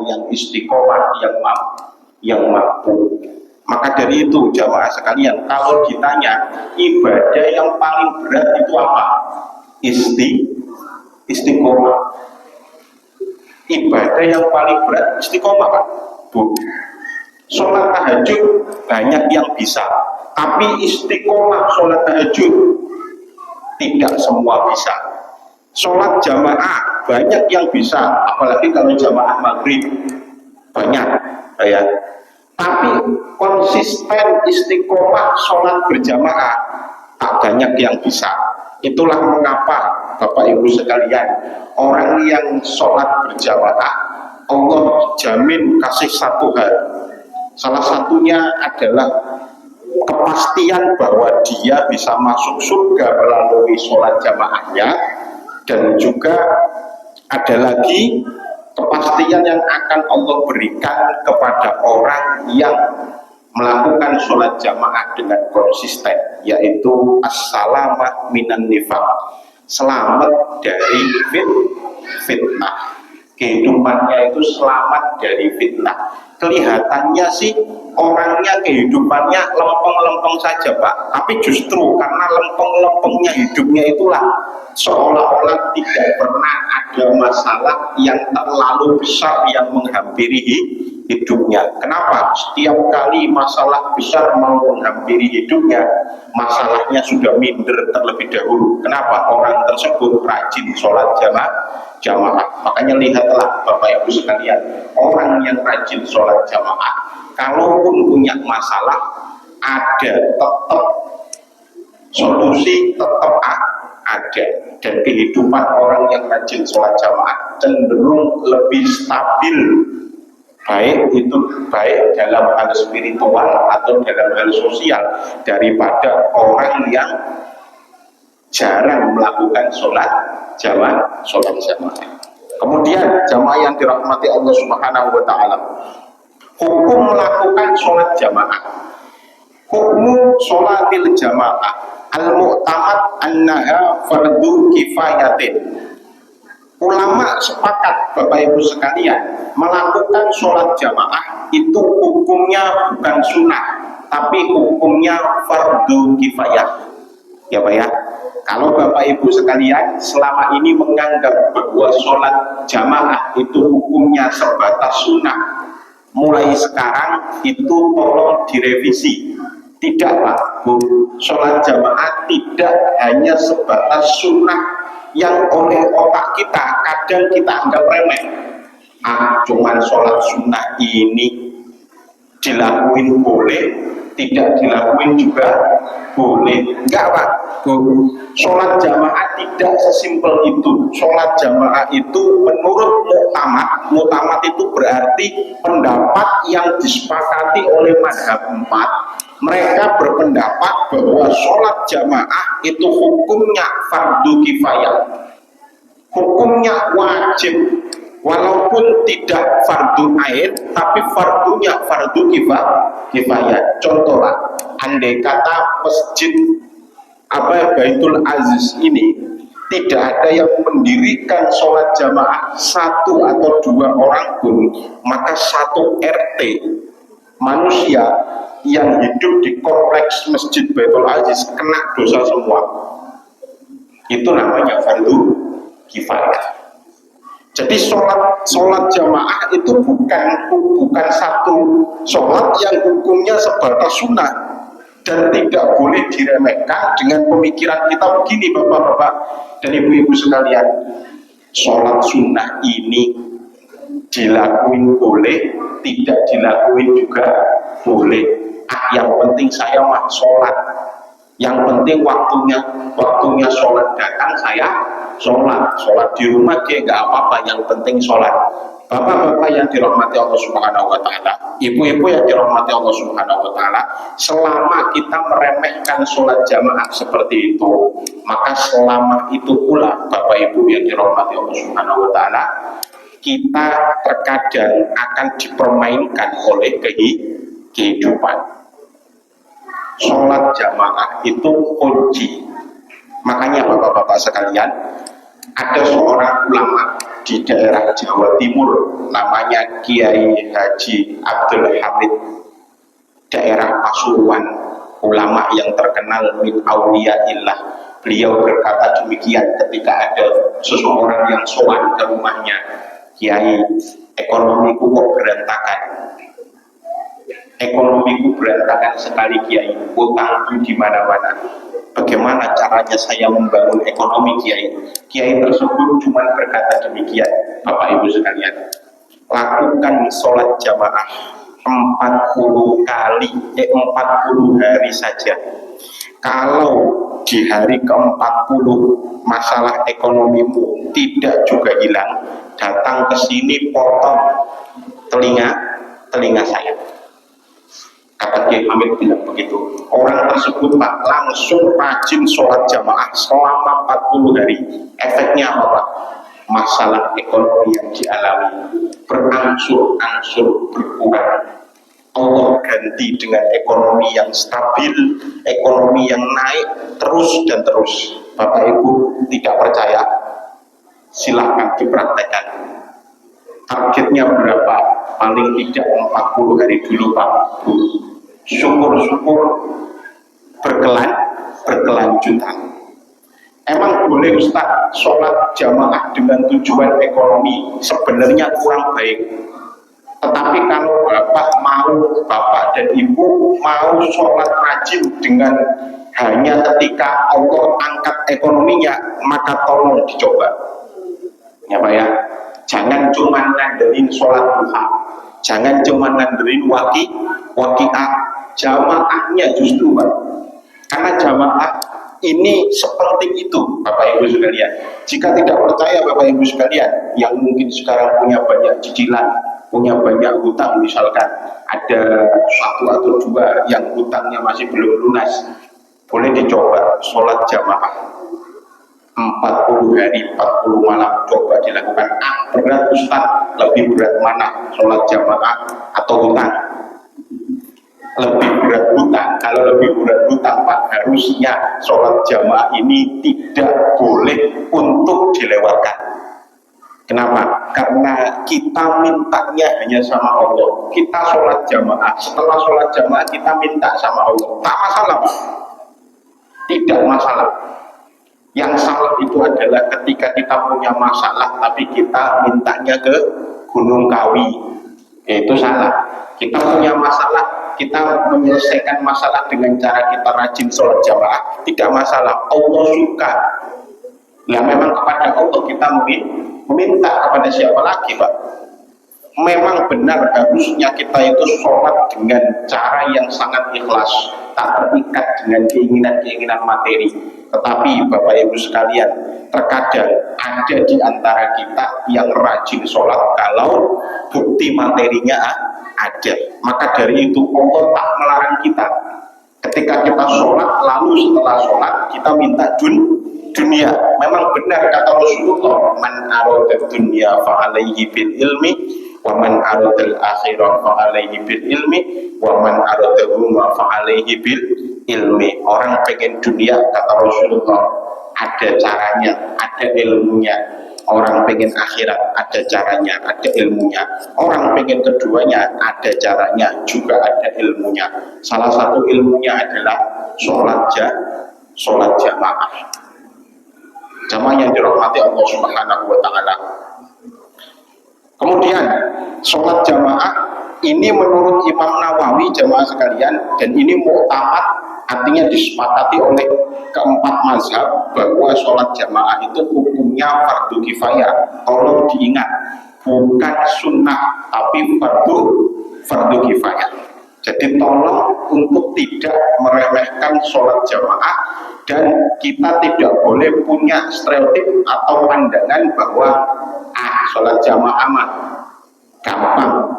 yang istiqomah, yang mampu. Maka dari itu jamaah sekalian, kalau ditanya ibadah yang paling berat itu apa? Istiqomah. Ibadah yang paling berat istiqomah, Pak. Bu. Sholat tahajud banyak yang bisa, tapi istiqomah sholat tahajud tidak semua bisa. Sholat jamaah banyak yang bisa, apalagi kalau jamaah maghrib banyak, ya. Tapi konsisten istiqomah sholat berjamaah tak banyak yang bisa. Itulah mengapa Bapak Ibu sekalian, orang yang sholat berjamaah Allah jamin kasih satu hal. Salah satunya adalah kepastian bahwa dia bisa masuk surga melalui sholat jamaahnya, dan juga ada lagi kepastian yang akan Allah berikan kepada orang yang melakukan sholat jamaah dengan konsisten, yaitu as-salamah minan nifaq, selamat dari fitnah. Kehidupannya itu selamat dari fitnah. Kelihatannya sih orangnya kehidupannya lempeng-lempeng saja, Pak, tapi justru karena lempeng-lempengnya hidupnya itulah seolah-olah tidak pernah ada masalah yang terlalu besar yang menghampiri hidupnya. Kenapa? Setiap kali masalah besar mau menghampiri hidupnya, masalahnya sudah minder terlebih dahulu. Kenapa? Orang tersebut rajin sholat jamaah. Makanya lihatlah Bapak Ibu sekalian, orang yang rajin sholat jamaah, kalaupun punya masalah, ada tetap solusi, tetap ada. Dan kehidupan orang yang rajin sholat jamaah cenderung lebih stabil, baik dalam hal spiritual atau dalam hal sosial, daripada orang yang jarang melakukan sholat jamaah. Kemudian jamaah yang dirahmati Allah Subhanahu wa ta'ala, hukum melakukan sholat jamaah. Hukum sholatil jamaah al-mu'tamad annaha fardu kifayatin. Ulama sepakat Bapak Ibu sekalian, melakukan sholat jamaah itu hukumnya bukan sunnah, tapi hukumnya fardu kifayah. Ya Pak ya, kalau Bapak Ibu sekalian selama ini menganggap bahwa sholat jamaah itu hukumnya sebatas sunnah, mulai sekarang itu tolong direvisi. Tidak Pak Bu, sholat jamaah tidak hanya sebatas sunnah yang oleh otak kita kadang kita anggap remeh. Cuman sholat sunnah ini dilakuin boleh, tidak dilakuin juga boleh. Enggak Pak Bu, sholat jamaah tidak sesimpel itu. Sholat jamaah itu menurut muktamad itu berarti pendapat yang disepakati oleh mazhab 4. Mereka berpendapat bahwa sholat jamaah itu hukumnya fardu kifayah, hukumnya wajib, walaupun tidak fardu ain, tapi fardunya fardu kifayah. Contoh lah, andai kata masjid Baitul Aziz ini tidak ada yang mendirikan sholat jamaah satu atau dua orang pun, maka satu RT manusia yang hidup di kompleks Masjid Baitul Aziz kena dosa semua. Itu namanya fardu kifayah. Jadi sholat jamaah itu bukan satu sholat yang hukumnya sebatas sunnah, dan tidak boleh diremehkan dengan pemikiran kita begini Bapak-bapak dan Ibu-ibu sekalian. Sholat sunnah ini dilakuin boleh, tidak dilakuin juga boleh. Yang penting saya mah sholat, yang penting waktunya sholat datang, saya sholat di rumah dia nggak apa-apa, yang penting sholat. Bapak-bapak yang dirahmati Allah Subhanahu wa ta'ala, ibu-ibu yang dirahmati Allah Subhanahu wa ta'ala, selama kita meremehkan sholat jamaah seperti itu, maka selama itu pula Bapak Ibu yang dirahmati Allah Subhanahu wa ta'ala, kita terkadang akan dipermainkan oleh kehidupan. Sholat jamaah itu kunci. Makanya Bapak-bapak sekalian, ada seorang ulama di daerah Jawa Timur, namanya Kiai Haji Abdul Hamid, daerah Pasuruan, ulama yang terkenal min auliyaillah. Beliau berkata demikian ketika ada seseorang yang sowan ke rumahnya, Kiai, ekonomiku kok berantakan, ekonomiku berantakan sekali Kiai, utangku di mana-mana. Bagaimana caranya saya membangun ekonomi Kiai? Kiai tersebut cuma berkata demikian, Bapak Ibu sekalian, lakukan sholat jamaah 40 kali, 40 hari saja. Kalau di hari ke-40 masalah ekonomimu tidak juga hilang, datang ke sini potong telinga saya. Kata Kiai Hamid bilang begitu. Orang tersebut Pak langsung rajin sholat jamaah selama 40 hari. Efeknya apa Pak? Masalah ekonomi yang dialami berangsur-angsur berkurang. Allah ganti dengan ekonomi yang stabil, ekonomi yang naik terus dan terus. Bapak Ibu tidak percaya? Silahkan dipraktekkan. Targetnya berapa? Paling tidak 40 hari dulu Pak Bu. Syukur-syukur berkelanjutan. Emang boleh Ustaz sholat jamaah dengan tujuan ekonomi? Sebenarnya kurang baik. Tetapi kalau Bapak dan Ibu mau sholat rajin dengan hanya ketika Allah angkat ekonominya, maka tolong dicoba. Ya Pak ya, jangan cuma ngandelin sholat duha, jangan cuma ngandelin waqi'ah, jamaahnya justru Pak. Karena jamaah ini sepenting itu Bapak Ibu sekalian. Jika tidak percaya Bapak Ibu sekalian, yang mungkin sekarang punya banyak cicilan, punya banyak hutang, misalkan ada 1 atau 2 yang hutangnya masih belum lunas, boleh dicoba sholat jamaah 40 hari 40 malam, coba dilakukan. Berat Ustaz, lebih berat mana, sholat jamaah atau hutang? Lebih berat hutang. Kalau lebih berat hutang Pak, harusnya sholat jamaah ini tidak boleh untuk dilewatkan. Kenapa? Karena kita mintanya hanya sama Allah. Kita sholat jamaah, setelah sholat jamaah kita minta sama Allah, tak masalah Pak, tidak masalah. Yang salah itu adalah ketika kita punya masalah tapi kita mintanya ke Gunung Kawi, itu salah. Kita punya masalah, kita menyelesaikan masalah dengan cara kita rajin sholat jamaah, tidak masalah, Allah suka. Ya memang kepada Allah kita meminta, kepada siapa lagi Pak? Memang benar harusnya kita itu sholat dengan cara yang sangat ikhlas, tak terikat dengan keinginan-keinginan materi. Tetapi Bapak Ibu sekalian, terkadang ada di antara kita yang rajin sholat kalau bukti materinya ada. Maka dari itu Allah tak melarang kita ketika kita sholat, lalu setelah sholat kita minta dunia. Memang benar kata Rasulullah, man aradad dunya fa alaihi bil ilmi wa man aradal akhirah fa alaihi bil ilmi wa man aradahuma fa alaihi bil ilmi. Orang pengen dunia kata Rasulullah ada caranya, ada ilmunya. Orang pengen akhirat ada caranya, ada ilmunya. Orang pengen keduanya ada caranya, juga ada ilmunya. Salah satu ilmunya adalah sholat jamaah. Jamaah yang dirahmati Allah Subhanahu wa Ta'ala. Kemudian sholat jamaah ini menurut Imam Nawawi jamaah sekalian, dan ini mu'tamad, artinya disepakati oleh keempat mazhab bahwa sholat jamaah itu hukumnya fardu kifayah. Tolong diingat, bukan sunnah tapi fardu kifayah. Jadi tolong untuk tidak meremehkan sholat jamaah, dan kita tidak boleh punya stereotip atau pandangan bahwa sholat jamaah mah gampang,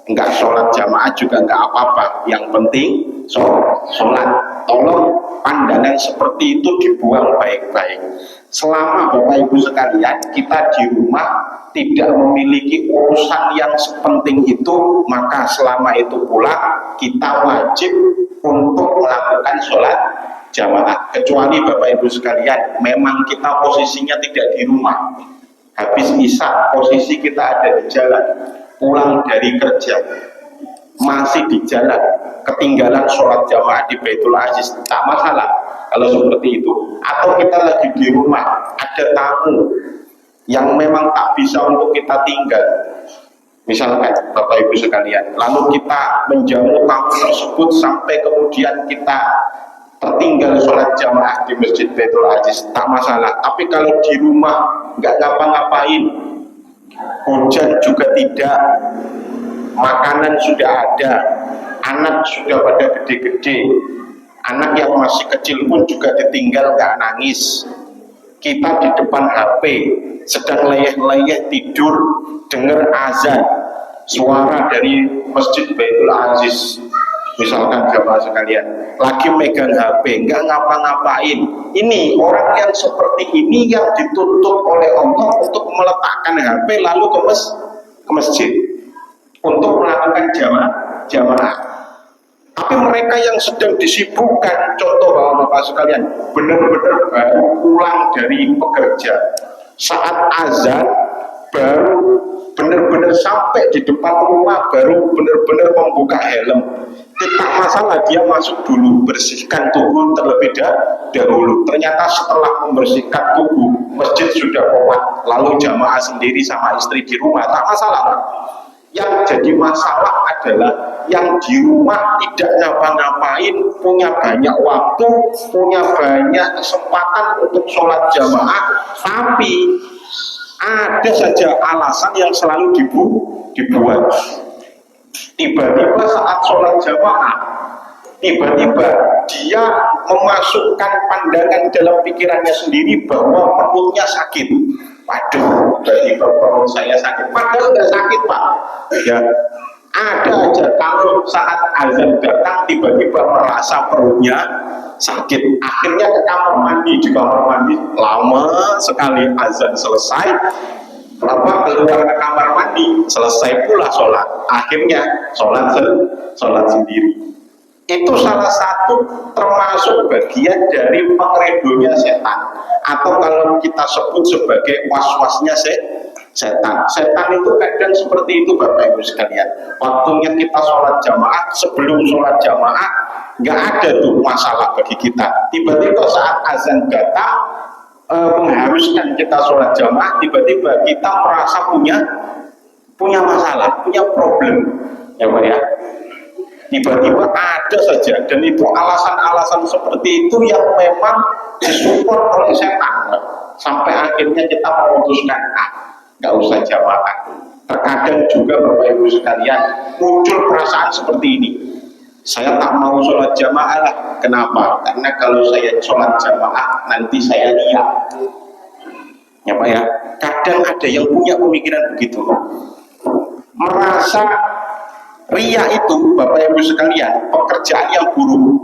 enggak sholat jamaah juga enggak apa-apa, yang penting sholat. Tolong pandangan seperti itu dibuang baik-baik. Selama Bapak Ibu sekalian kita di rumah tidak memiliki urusan yang sepenting itu, maka selama itu pula kita wajib untuk melakukan sholat jamaah. Kecuali Bapak Ibu sekalian memang kita posisinya tidak di rumah, habis isya posisi kita ada di jalan, pulang dari kerja masih di jalan, ketinggalan sholat jamaah di Baitul Aziz, tak masalah kalau seperti itu. Atau kita lagi di rumah, ada tamu yang memang tak bisa untuk kita tinggal, misalkan Bapak Ibu sekalian, lalu kita menjamu tamu tersebut sampai kemudian kita tertinggal sholat jamaah di Masjid Baitul Aziz, tak masalah. Tapi kalau di rumah nggak ngapa-ngapain, hujan juga tidak, makanan sudah ada, anak sudah pada gede-gede, anak yang masih kecil pun juga ditinggal nggak nangis, kita di depan HP sedang leyeh-leyeh tidur, dengar azan, suara dari Masjid Baitul Aziz, misalkan jamaah sekalian lagi megang HP nggak ngapa-ngapain. Ini orang yang seperti ini yang dituntut oleh Allah untuk meletakkan HP lalu ke masjid untuk melakukan jamaah. Tapi mereka yang sedang disibukkan, contoh bapak-bapak sekalian, benar-benar baru pulang dari pekerja, saat azan baru benar-benar sampai di depan rumah, baru benar-benar membuka helm, tidak masalah dia masuk dulu, bersihkan tubuh terlebih dahulu. Ternyata setelah membersihkan tubuh, masjid sudah kuat, lalu jamaah sendiri sama istri di rumah, tak masalah. Yang jadi masalah adalah yang di rumah tidak ngapa-ngapain, punya banyak waktu, punya banyak kesempatan untuk sholat jamaah, tapi ada saja alasan yang selalu dibuat. Tiba-tiba saat sholat jamaah, tiba-tiba dia memasukkan pandangan dalam pikirannya sendiri bahwa perutnya sakit. Waduh, tiba-tiba perut saya sakit. Padahal nggak sakit, Pak. Ya, ada aja kalau saat azan datang tiba-tiba merasa perutnya sakit. Akhirnya ke kamar mandi, di kamar mandi lama sekali azan selesai. Keluar ke kamar mandi, selesai pula sholat. Akhirnya sholat sendiri. Itu salah satu termasuk bagian dari pengredonya setan, atau kalau kita sebut sebagai was-wasnya setan. Setan itu kadang seperti itu Bapak Ibu sekalian. Waktunya kita sholat jamaah, sebelum sholat jamaah nggak ada tuh masalah bagi kita. Tiba-tiba saat azan datang mengharuskan kita sholat jamaah, tiba-tiba kita merasa punya masalah, punya problem, ya Pak ya. Tiba-tiba ada saja, dan itu alasan-alasan seperti itu yang memang disupport oleh setan, sampai akhirnya kita memutuskan nggak usah jamaah. Terkadang juga Bapak Ibu sekalian muncul perasaan seperti ini, saya tak mau sholat jamaah lah. Kenapa? Karena kalau saya sholat jamaah nanti saya riya, ya Pak ya. Kadang ada yang punya pemikiran begitu, merasa riya itu Bapak Ibu sekalian pekerjaan yang buruk.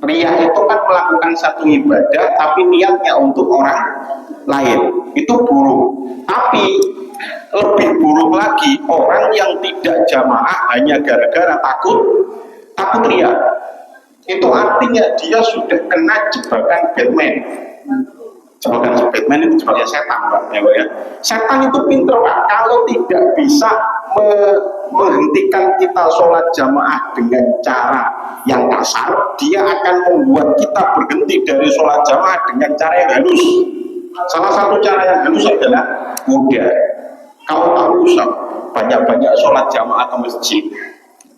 Riya itu kan melakukan satu ibadah tapi niatnya untuk orang lain, itu buruk. Tapi lebih buruk lagi orang yang tidak jamaah hanya gara-gara takut riya. Itu artinya dia sudah kena jebakan Batman. Jebakan Batman itu jebakan setan, Pak ya. Setan itu pintar, Pak. Kalau tidak bisa menghentikan kita sholat jamaah dengan cara yang kasar, dia akan membuat kita berhenti dari sholat jamaah dengan cara yang halus. Salah satu cara yang halus adalah udah, kamu tak usah banyak-banyak sholat jamaah ke masjid.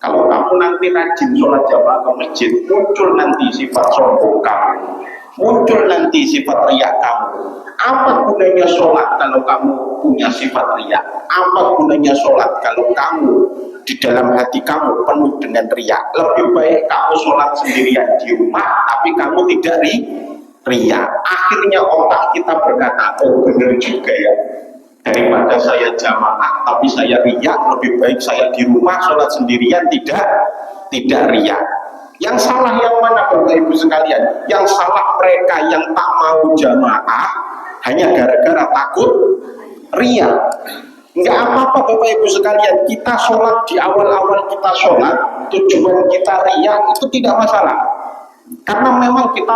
Kalau kamu nanti rajin sholat jamaah ke masjid, muncul nanti sifat sombong kamu, muncul nanti sifat riya kamu. Apa gunanya sholat kalau kamu punya sifat riya? Apa gunanya sholat kalau kamu di dalam hati kamu penuh dengan riya? Lebih baik kamu sholat sendirian di rumah, tapi kamu tidak riya. Akhirnya otak kita berkata, oh benar juga ya, daripada saya jamaah tapi saya riya, lebih baik saya di rumah sholat sendirian tidak riya. Yang salah yang mana Bapak Ibu sekalian? Yang salah mereka yang tak mau jamaah hanya gara-gara takut riya. Enggak apa-apa Bapak Ibu sekalian, kita sholat di awal-awal kita sholat, tujuan kita riya itu tidak masalah, karena memang kita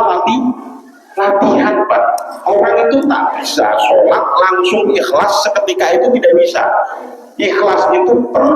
latihan Pak. Orang itu tak bisa sholat langsung ikhlas seketika itu, tidak bisa. Ikhlas itu perlu